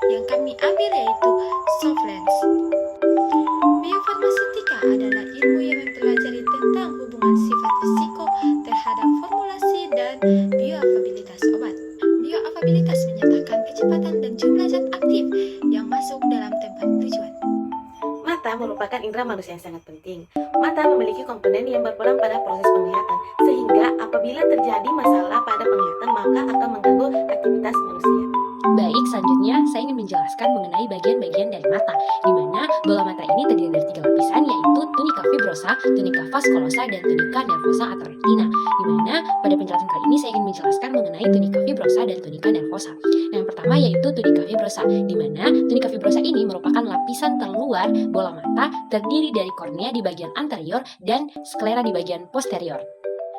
yang kami ambil yaitu soft lens. Biofarmaseutika adalah ilmu yang mempelajari tentang hubungan sifat fisiko terhadap formulasi dan bioafabilitas obat. Bioafabilitas menyatakan kecepatan dan jumlah zat aktif yang masuk dalam tempat tujuan. Mata merupakan indera manusia yang sangat penting. Mata memiliki komponen yang berperan pada proses penglihatan, sehingga apabila terjadi masalah pada penglihatan maka akan mengganggu aktivitas manusia. Baik, selanjutnya saya ingin menjelaskan mengenai bagian-bagian dari mata, di mana bola mata ini terdiri dari 3 lapisan, yaitu tunika fibrosa, tunika vasculosa, dan tunika nervosa atau retina. Di mana pada penjelasan kali ini saya ingin menjelaskan mengenai tunika fibrosa dan tunika nervosa. Nah, yang pertama yaitu tunika fibrosa, di mana tunika fibrosa ini merupakan lapisan terluar bola mata terdiri dari kornea di bagian anterior dan sklera di bagian posterior.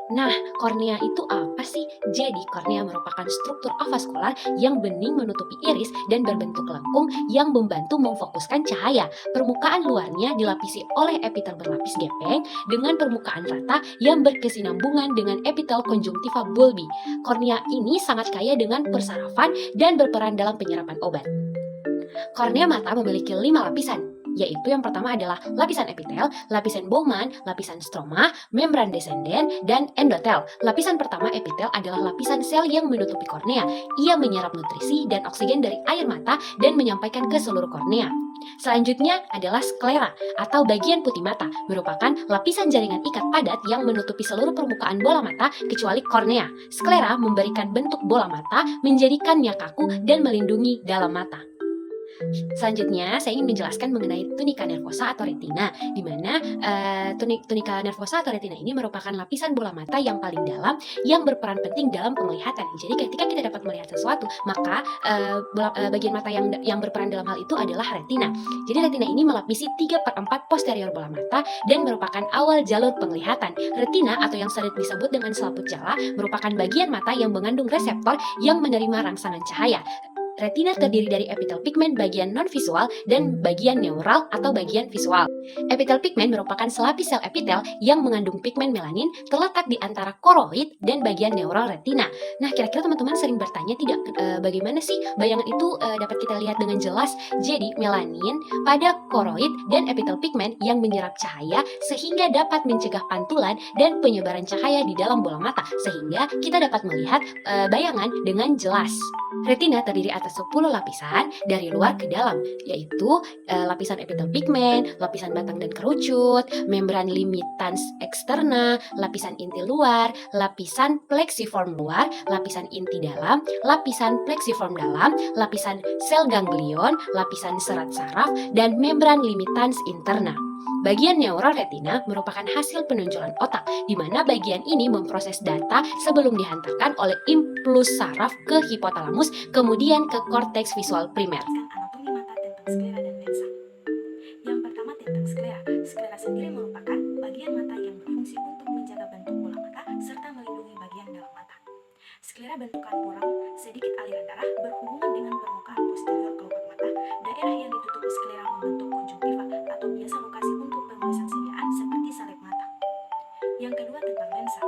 Nah, kornea itu apa sih? Jadi, kornea merupakan struktur avaskular yang bening menutupi iris dan berbentuk lengkung yang membantu memfokuskan cahaya. Permukaan luarnya dilapisi oleh epitel berlapis gepeng dengan permukaan rata yang berkesinambungan dengan epitel konjungtiva bulbi. Kornea ini sangat kaya dengan persarafan dan berperan dalam penyerapan obat. Kornea mata memiliki 5 lapisan, yaitu yang pertama adalah lapisan epitel, lapisan Bowman, lapisan stroma, membran descendent, dan endotel. Lapisan pertama epitel adalah lapisan sel yang menutupi kornea. Ia menyerap nutrisi dan oksigen dari air mata dan menyampaikan ke seluruh kornea. Selanjutnya adalah sklera atau bagian putih mata, merupakan lapisan jaringan ikat padat yang menutupi seluruh permukaan bola mata kecuali kornea. Sklera memberikan bentuk bola mata, menjadikannya kaku dan melindungi dalam mata. Selanjutnya, saya ingin menjelaskan mengenai tunika nervosa atau retina, di mana tunika nervosa atau retina ini merupakan lapisan bola mata yang paling dalam yang berperan penting dalam penglihatan. Jadi, ketika kita dapat melihat sesuatu, maka bagian mata yang berperan dalam hal itu adalah retina. Jadi, retina ini melapisi 3/4 posterior bola mata dan merupakan awal jalur penglihatan. Retina atau yang sering disebut dengan selaput jala merupakan bagian mata yang mengandung reseptor yang menerima rangsangan cahaya. Retina terdiri dari epitel pigmen bagian non-visual dan bagian neural atau bagian visual. Epitel pigmen merupakan selapis sel epitel yang mengandung pigmen melanin terletak di antara koroid dan bagian neural retina. Nah, kira-kira teman-teman sering bertanya tidak bagaimana sih bayangan itu dapat kita lihat dengan jelas? Jadi, melanin pada koroid dan epitel pigmen yang menyerap cahaya sehingga dapat mencegah pantulan dan penyebaran cahaya di dalam bola mata sehingga kita dapat melihat bayangan dengan jelas. Retina terdiri atas 10 lapisan dari luar ke dalam, yaitu lapisan epitel pigmen, lapisan batang dan kerucut, membran limitans eksterna, lapisan inti luar, lapisan plexiform luar, lapisan inti dalam, lapisan plexiform dalam, lapisan sel ganglion, lapisan serat saraf, dan membran limitans interna. Bagian neural retina merupakan hasil penonjolan otak, di mana bagian ini memproses data sebelum dihantarkan oleh impuls saraf ke hipotalamus, kemudian ke korteks visual primer. Anatomi mata tentang sklera dan lensa. Yang pertama tentang sklera. Sklera sendiri merupakan bagian mata yang berfungsi untuk menjaga bentuk bola mata serta melindungi bagian dalam mata. Sklera bentukan buram, sedikit aliran darah berhubungan dengan permukaan posterior kelopak mata. Daerah yang ditutupi sklera membentuk konjungtiva atau biasa lokasi untuk penulisan sediaan seperti salib mata. Yang kedua tentang lensa.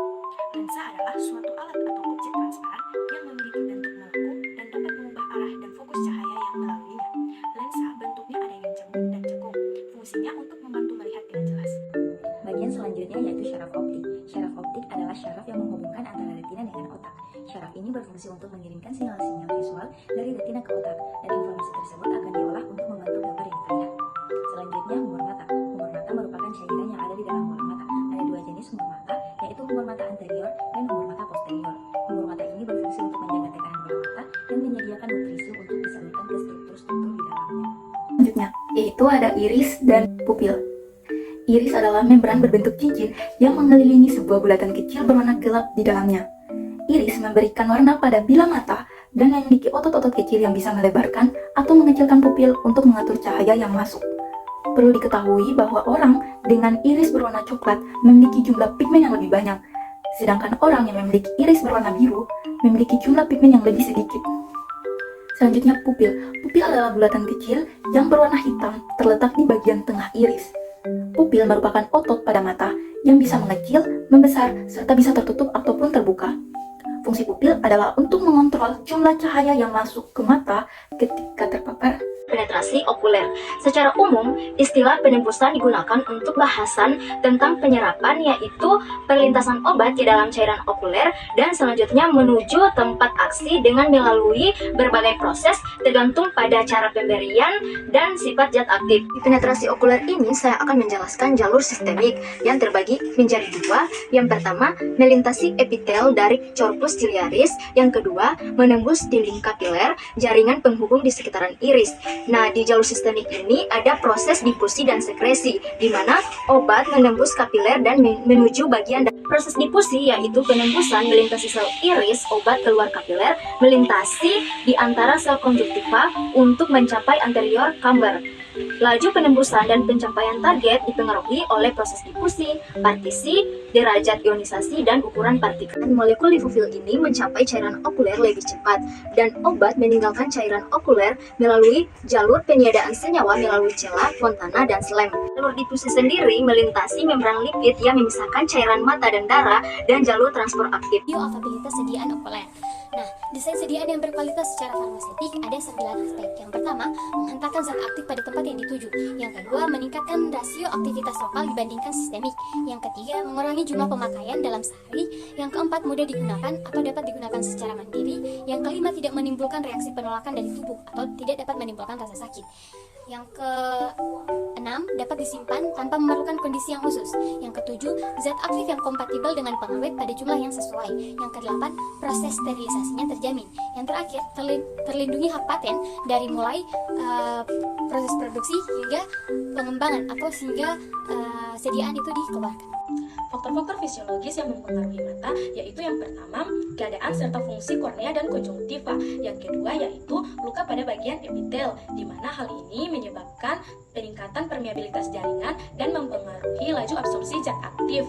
Lensa adalah suatu alat atau objek transparan yang memiliki bentuk melengkung dan dapat mengubah arah dan fokus cahaya yang melaluinya. Lensa bentuknya ada yang cembung dan cekung. Fungsinya untuk membantu melihat dengan jelas. Bagian selanjutnya yaitu syaraf optik. Syaraf optik adalah syaraf yang menghubungkan antara retina dengan otak. Syaraf ini berfungsi untuk mengirimkan sinyal-sinyal visual dari retina ke otak, dan informasi tersebut akan diolah untuk membantu gambar yang kita lihat. Selanjutnya, humor mata. Humor mata merupakan cairan yang ada di dalam bola mata. Ada 2 jenis humor mata, yaitu humor mata anterior dan humor mata posterior. Humor mata ini berfungsi untuk menjaga tekanan bola mata dan menyediakan nutrisi untuk disalurkan ke struktur-struktur di dalamnya. Selanjutnya, yaitu ada iris dan pupil. Iris adalah membran berbentuk cincin yang mengelilingi sebuah bulatan kecil berwarna gelap di dalamnya. Iris memberikan warna pada bila mata dan memiliki otot-otot kecil yang bisa melebarkan atau mengecilkan pupil untuk mengatur cahaya yang masuk. Perlu diketahui bahwa orang dengan iris berwarna coklat memiliki jumlah pigmen yang lebih banyak, sedangkan orang yang memiliki iris berwarna biru memiliki jumlah pigmen yang lebih sedikit. Selanjutnya pupil. Pupil adalah bulatan kecil yang berwarna hitam terletak di bagian tengah iris. Pupil merupakan otot pada mata yang bisa mengecil, membesar, serta bisa tertutup ataupun terbuka. Fungsi pupil adalah untuk mengontrol jumlah cahaya yang masuk ke mata ketika terpapar penetrasi okuler. Secara umum, istilah penembusan digunakan untuk bahasan tentang penyerapan, yaitu perlintasan obat di dalam cairan okuler dan selanjutnya menuju tempat aksi dengan melalui berbagai proses tergantung pada cara pemberian dan sifat zat aktif. Di penetrasi okuler ini saya akan menjelaskan jalur sistemik yang terbagi menjadi dua. Yang pertama, melintasi epitel dari corpus ciliaris. Yang kedua, menembus dinding kapiler, jaringan penghubung di sekitaran iris. Nah, di jalur sistemik ini ada proses difusi dan sekresi, di mana obat menembus kapiler dan menuju bagian proses difusi, yaitu penembusan melintasi sel iris, obat keluar kapiler, melintasi di antara sel konjuktiva untuk mencapai anterior chamber. Laju penembusan dan pencapaian target dipengaruhi oleh proses difusi, partisi, derajat ionisasi, dan ukuran partikel. Molekul difufil ini mencapai cairan okuler lebih cepat, dan obat meninggalkan cairan okuler melalui jalur peniadaan senyawa melalui cella, fontana, dan slem. Jalur difusi sendiri melintasi membran lipid yang memisahkan cairan mata dan darah dan jalur transport aktif. Bioavailabilitas sediaan okuler. Nah, desain sediaan yang berkualitas secara farmaseutik ada 9 aspek. Yang pertama, menghantarkan zat aktif pada tempat yang dituju. Yang kedua, meningkatkan rasio aktivitas lokal dibandingkan sistemik. Yang ketiga, mengurangi jumlah pemakaian dalam sehari. Yang keempat, mudah digunakan atau dapat digunakan secara mandiri. Yang kelima, tidak menimbulkan reaksi penolakan dari tubuh atau tidak dapat menimbulkan rasa sakit. Yang keenam, dapat disimpan tanpa memerlukan kondisi yang khusus. Yang ketujuh, zat aktif yang kompatibel dengan pengawet pada jumlah yang sesuai. Yang kedelapan, proses sterilisasinya terjamin. Yang terakhir, terlindungi hak paten dari mulai proses produksi hingga pengembangan atau sehingga sediaan itu dikeluarkan. Faktor-faktor fisiologis yang mempengaruhi mata yaitu yang pertama, keadaan serta fungsi kornea dan konjungtiva. Yang kedua yaitu luka pada bagian epitel, di mana hal ini menyebabkan peningkatan permeabilitas jaringan dan mempengaruhi laju absorpsi zat aktif.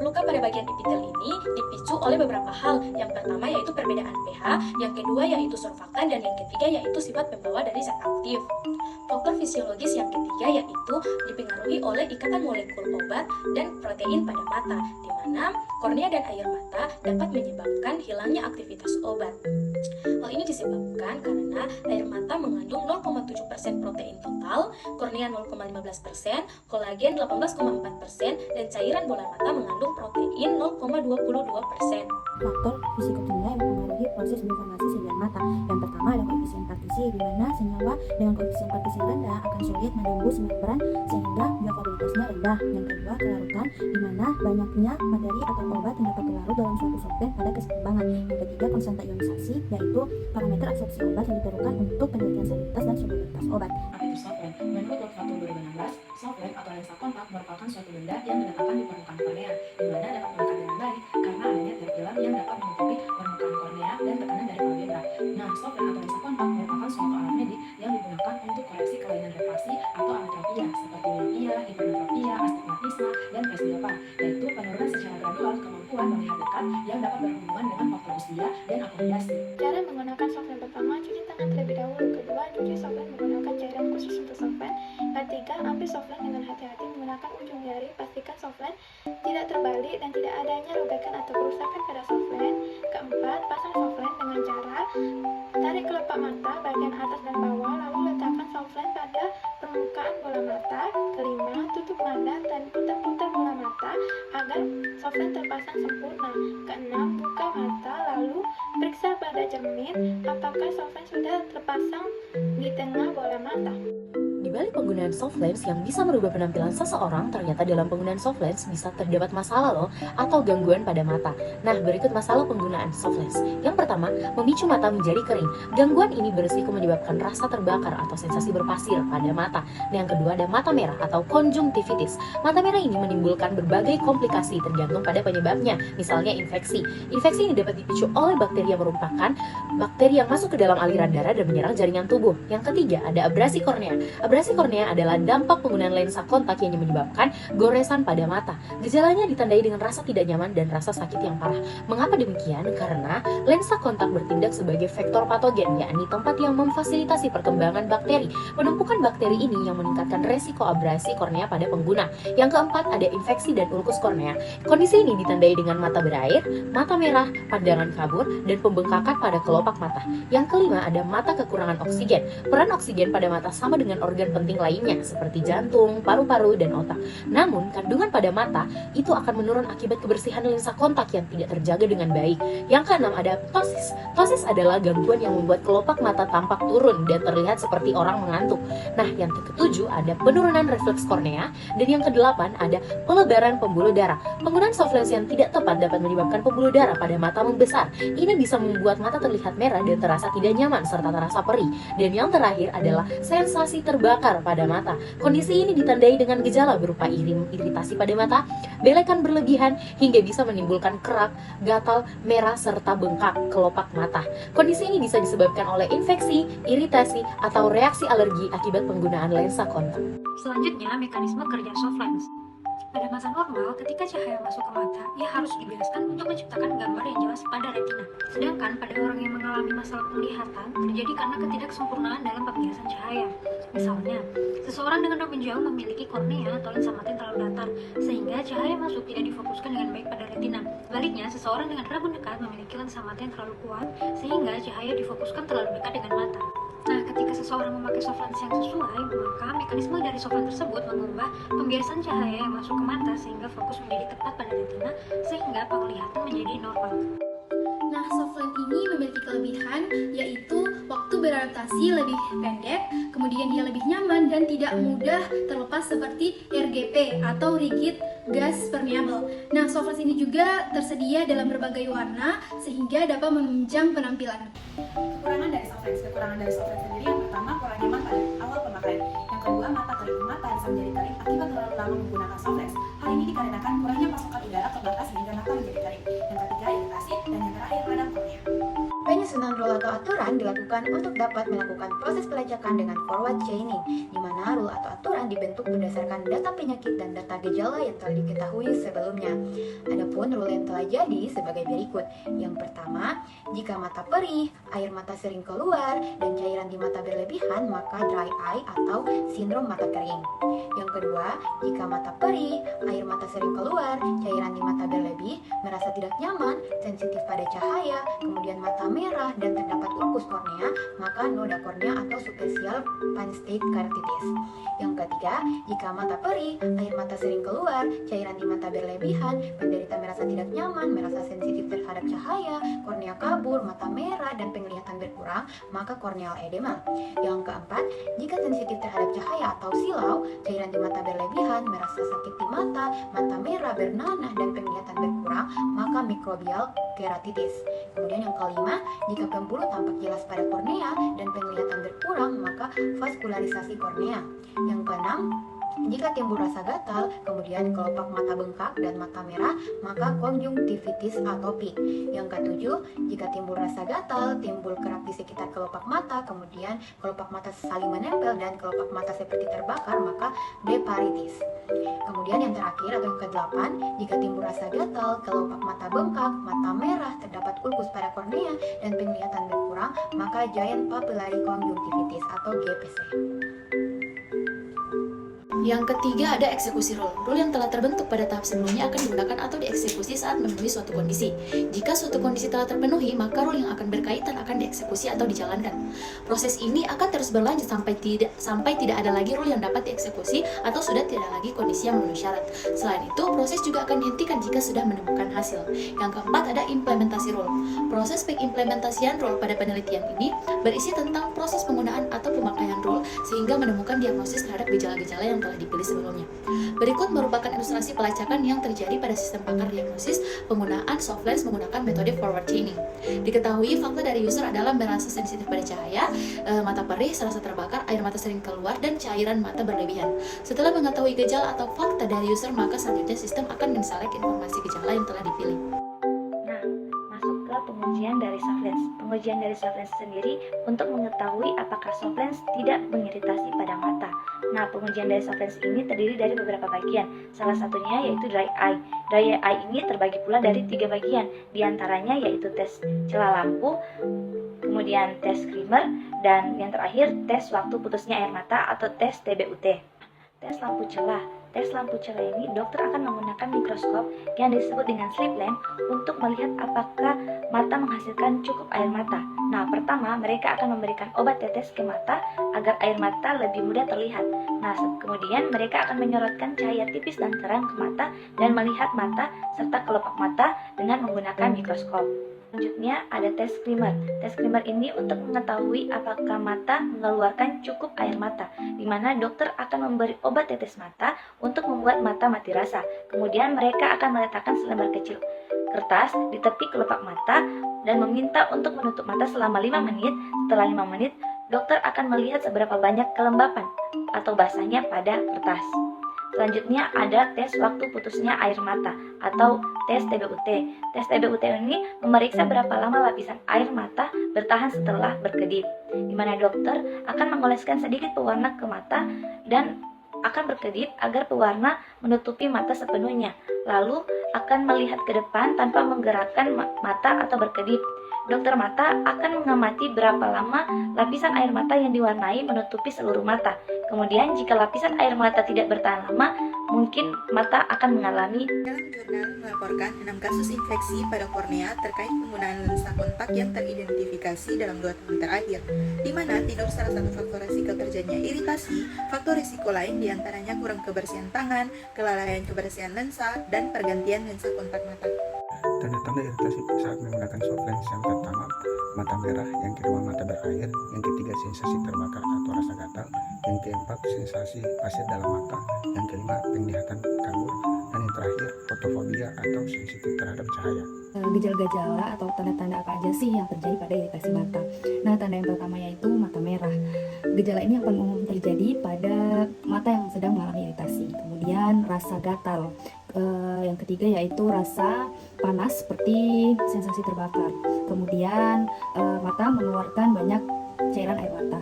Luka pada bagian epitel ini dipicu oleh beberapa hal. Yang pertama yaitu perbedaan pH, yang kedua yaitu surfaktan, dan yang ketiga yaitu sifat pembawa dari zat aktif. Faktor fisiologis yang ketiga yaitu dipengaruhi oleh ikatan molekul obat dan protein pada mata, di mana kornea dan air mata dapat menyebabkan hilangnya aktivitas obat. Hal ini disebabkan karena air mata mengandung 0,7% protein total, kornea 0,15%, kolagen 18,4%, dan cairan bola mata mengandung protein 0,22%. Faktor fisikokimia yang mempengaruhi proses biofarmasi sediaan mata. Yang pertama ada koefisien partisi, di mana senyawa dengan koefisien partisi rendah akan sulit menembus membran sehingga bioavailabilitasnya rendah. Yang kedua, kelarutan, di mana banyaknya materi atau obat yang dapat berlarut dalam suatu solvent pada keseimbangan. Yang ketiga, konsenta ionisasi, yaitu parameter absorpsi obat yang diperlukan untuk penelitian salinitas dan solubilitas obat. Apa itu solvent? Menurut World 2016, solvent atau lensa kontak merupakan suatu benda yang diletakkan di permukaan kornea, di mana dapat melekat dengan baik karena adanya terpilar yang dapat menutupi permukaan kornea dan tekanan dari palpebra. Nah, solvent atau lensa kontak merupakan suatu alat medik yang digunakan untuk koreksi kelainan refraksi atau ametropia seperti miopia, hipermetropia, astigmatisme, dan presbyopa, yaitu penurunan secara gradual kemampuan melihat dekat yang dapat berhubungan dengan faktor usia dan akomodasi. Cara menggunakan solvent: pertama, cuci tangan terlebih dahulu. Kedua, cuci solvent menggunakan cairan khusus untuk solvent. Ketiga, ambil solvent dengan hati-hati menggunakan ujung jari. Pastikan solvent tidak terbalik dan tidak adanya robekan atau kerusakan pada solvent. Keempat, pasang solvent dengan cara tarik kelopak mata bagian atas dan bawah, lalu letakkan solvent pada permukaan bola mata. Kelima, tutup nada dan putar-putar bola mata agar solvent terpasang sempurna. Keenam, buka mata lalu periksa pada cermin apakah solvent sudah terpasang di tengah bola mata. Di balik penggunaan soft lens yang bisa merubah penampilan seseorang, ternyata dalam penggunaan soft lens bisa terdapat masalah loh, atau gangguan pada mata. Nah, berikut masalah penggunaan soft lens. Yang pertama, memicu mata menjadi kering. Gangguan ini berisiko menyebabkan rasa terbakar atau sensasi berpasir pada mata. Nah, yang kedua ada mata merah atau konjungtivitis. Mata merah ini menimbulkan berbagai komplikasi tergantung pada penyebabnya, misalnya infeksi. Infeksi ini dapat dipicu oleh bakteri yang merupakan bakteri yang masuk ke dalam aliran darah dan menyerang jaringan tubuh. Yang ketiga ada abrasi kornea. Abrasi kornea kornea adalah dampak penggunaan lensa kontak yang menyebabkan goresan pada mata. Gejalanya ditandai dengan rasa tidak nyaman dan rasa sakit yang parah. Mengapa demikian? Karena lensa kontak bertindak sebagai vektor patogen, yakni tempat yang memfasilitasi perkembangan bakteri. Penumpukan bakteri ini yang meningkatkan resiko abrasi kornea pada pengguna. Yang keempat, ada infeksi dan ulkus kornea. Kondisi ini ditandai dengan mata berair, mata merah, pandangan kabur, dan pembengkakan pada kelopak mata. Yang kelima, ada mata kekurangan oksigen. Peran oksigen pada mata sama dengan organ penting lainnya seperti jantung, paru-paru, dan otak. Namun, kandungan pada mata itu akan menurun akibat kebersihan lensa kontak yang tidak terjaga dengan baik. Yang keenam, ada ptosis. Ptosis adalah gangguan yang membuat kelopak mata tampak turun dan terlihat seperti orang mengantuk. Nah, yang ketujuh, ada penurunan refleks kornea. Dan yang kedelapan, ada pelebaran pembuluh darah. Penggunaan soft lens yang tidak tepat dapat menyebabkan pembuluh darah pada mata membesar. Ini bisa membuat mata terlihat merah dan terasa tidak nyaman serta terasa perih. Dan yang terakhir adalah sensasi terbakar pada mata. Kondisi ini ditandai dengan gejala berupa iritasi pada mata, belekan berlebihan, hingga bisa menimbulkan kerak, gatal, merah, serta bengkak kelopak mata. Kondisi ini bisa disebabkan oleh infeksi, iritasi, atau reaksi alergi akibat penggunaan lensa kontak. Selanjutnya, mekanisme kerja soft lens. Pada masa normal, ketika cahaya masuk ke mata, ia harus dibiaskan untuk menciptakan gambar yang jelas pada retina. Sedangkan pada orang yang mengalami masalah penglihatan, terjadi karena ketidaksempurnaan dalam pembiasan cahaya. Misalnya, seseorang dengan rabun jauh memiliki kornea atau lensa mata yang terlalu datar, sehingga cahaya masuk tidak difokuskan dengan baik pada retina. Sebaliknya, seseorang dengan rabun dekat memiliki lensa mata yang terlalu kuat, sehingga cahaya difokuskan terlalu dekat dengan mata. Nah, ketika seseorang memakai soft lens yang sesuai, maka mekanisme dari soft lens tersebut mengubah pembiasan cahaya yang masuk ke mata sehingga fokus menjadi tepat pada retina, sehingga penglihatan menjadi normal. Nah, soft lens ini memiliki kelebihan, yaitu waktu beradaptasi lebih pendek, kemudian dia lebih nyaman dan tidak mudah terlepas seperti RGP atau rigid gas permeable. Nah, soft lens ini juga tersedia dalam berbagai warna sehingga dapat menunjang penampilan. Kekurangan dari soft lens sendiri yang pertama, kurang nyaman pada awal pemakaian. Yang kedua, mata bisa menjadi kering akibat terlalu lama menggunakan soft lens. Hal ini dikarenakan kurangnya pasokan udara ke mata sehingga mata menjadi kering. Yang ketiga, iritasi, dan yang terakhir, radang kornea. Penyusunan rule atau aturan dilakukan untuk dapat melakukan proses pelacakan dengan forward chaining, di mana rule atau aturan dibentuk berdasarkan data penyakit dan data gejala yang telah diketahui sebelumnya. Adapun rule yang telah jadi sebagai berikut. Yang pertama, jika mata perih, air mata sering keluar, dan cairan di mata berlebihan, maka dry eye atau sindrom mata kering. Yang kedua, jika mata perih, air mata sering keluar, cairan di mata berlebih, merasa tidak nyaman, sensitif pada cahaya, kemudian mata merah, dan terdapat ulkus kornea, maka noda kornea atau superficial panstate keratitis. Yang ketiga, jika mata perih, air mata sering keluar, cairan di mata berlebihan, penderita merasa tidak nyaman, merasa sensitif terhadap cahaya, kornea kabur, mata merah, dan penglihatan berkurang, maka corneal edema. Yang keempat, jika sensitif terhadap cahaya atau silau, cairan di mata berlebihan, merasa sakit di mata, mata merah, bernanah, dan penglihatan berkurang, maka microbial keratitis. Kemudian yang kelima, jika pembuluh tampak jelas pada kornea dan penglihatan berkurang, maka vaskularisasi kornea. Yang keenam, jika timbul rasa gatal, kemudian kelopak mata bengkak dan mata merah, maka konjungtivitis atopik. Yang ketujuh, jika timbul rasa gatal, timbul kerak di sekitar kelopak mata, kemudian kelopak mata saling menempel dan kelopak mata seperti terbakar, maka deparitis. Kemudian yang terakhir atau yang kedelapan, jika timbul rasa gatal, kelopak mata bengkak, mata merah, terdapat ulkus pada kornea dan penglihatan berkurang, maka giant papillary conjunctivitis atau GPC. Yang ketiga ada eksekusi rule. Rule yang telah terbentuk pada tahap sebelumnya akan digunakan atau dieksekusi saat memenuhi suatu kondisi. Jika suatu kondisi telah terpenuhi, maka rule yang akan berkaitan akan dieksekusi atau dijalankan. Proses ini akan terus berlanjut sampai tidak ada lagi rule yang dapat dieksekusi atau sudah tidak lagi kondisi yang memenuhi syarat. Selain itu, proses juga akan dihentikan jika sudah menemukan hasil. Yang keempat ada implementasi rule. Proses pengimplementasian rule pada penelitian ini berisi tentang proses penggunaan atau pemakaian rule sehingga menemukan diagnosis terhadap gejala-gejala yang telah dipilih sebelumnya. Berikut merupakan ilustrasi pelacakan yang terjadi pada sistem pakar diagnosis penggunaan soft lens menggunakan metode forward chaining. Diketahui fakta dari user adalah merasa sensitif pada cahaya, mata perih, serasa terbakar, air mata sering keluar, dan cairan mata berlebihan. Setelah mengetahui gejala atau fakta dari user, maka selanjutnya sistem akan menselek informasi gejala yang telah dipilih. Pengujian dari soft lens. Pengujian dari soft lens sendiri untuk mengetahui apakah soft lens tidak mengiritasi pada mata. Nah, pengujian dari soft ini terdiri dari beberapa bagian. Salah satunya yaitu dry eye. Dry eye ini terbagi pula dari 3 bagian. Di antaranya yaitu tes celah lampu, kemudian tes krimer, dan yang terakhir tes waktu putusnya air mata atau tes TBUT. Tes lampu celah. Tes lampu celah ini dokter akan menggunakan mikroskop yang disebut dengan slit lamp untuk melihat apakah mata menghasilkan cukup air mata. Nah, pertama mereka akan memberikan obat tetes ke mata agar air mata lebih mudah terlihat. Nah, kemudian mereka akan menyorotkan cahaya tipis dan terang ke mata dan melihat mata serta kelopak mata dengan menggunakan mikroskop. Selanjutnya ada tes krimer. Tes krimer ini untuk mengetahui apakah mata mengeluarkan cukup air mata, di mana dokter akan memberi obat tetes mata untuk membuat mata mati rasa. Kemudian mereka akan meletakkan selembar kecil kertas di tepi kelopak mata dan meminta untuk menutup mata selama 5 menit. Setelah 5 menit, dokter akan melihat seberapa banyak kelembapan atau basahnya pada kertas. Selanjutnya ada tes waktu putusnya air mata atau tes TBUT. Tes TBUT ini memeriksa berapa lama lapisan air mata bertahan setelah berkedip, di mana dokter akan mengoleskan sedikit pewarna ke mata dan akan berkedip agar pewarna menutupi mata sepenuhnya, lalu akan melihat ke depan tanpa menggerakkan mata atau berkedip. Dokter mata akan mengamati berapa lama lapisan air mata yang diwarnai menutupi seluruh mata. Kemudian jika lapisan air mata tidak bertahan lama, mungkin mata akan mengalami. Dalam jurnal melaporkan 6 kasus infeksi pada kornea terkait penggunaan lensa kontak yang teridentifikasi dalam 2 tahun terakhir, di mana tidur salah satu faktor risiko terjadinya iritasi. Faktor risiko lain diantaranya kurang kebersihan tangan, kelalaian kebersihan lensa, dan pergantian lensa kontak mata. Tanda-tanda iritasi saat menggunakan soft lens: yang pertama, mata merah; yang kedua, mata berair; yang ketiga, sensasi terbakar atau rasa gatal; yang keempat, sensasi pasir dalam mata; yang kelima, penglihatan kabur; dan yang terakhir, fotofobia atau sensitif terhadap cahaya. Gejala-gejala atau tanda-tanda apa aja sih yang terjadi pada iritasi mata? Nah, tanda yang pertama yaitu mata merah. Gejala ini yang paling umum terjadi pada mata yang sedang mengalami iritasi. Kemudian rasa gatal. Yang ketiga yaitu rasa panas seperti sensasi terbakar. Kemudian mata mengeluarkan banyak cairan air mata,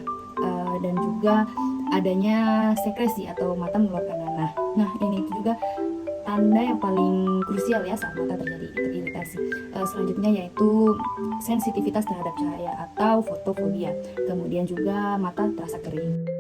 dan juga adanya sekresi atau mata mengeluarkan nanah. Nah, ini juga tanda yang paling krusial ya saat mata terjadi iritasi. Selanjutnya yaitu sensitivitas terhadap cahaya atau fotofobia. Kemudian juga mata terasa kering.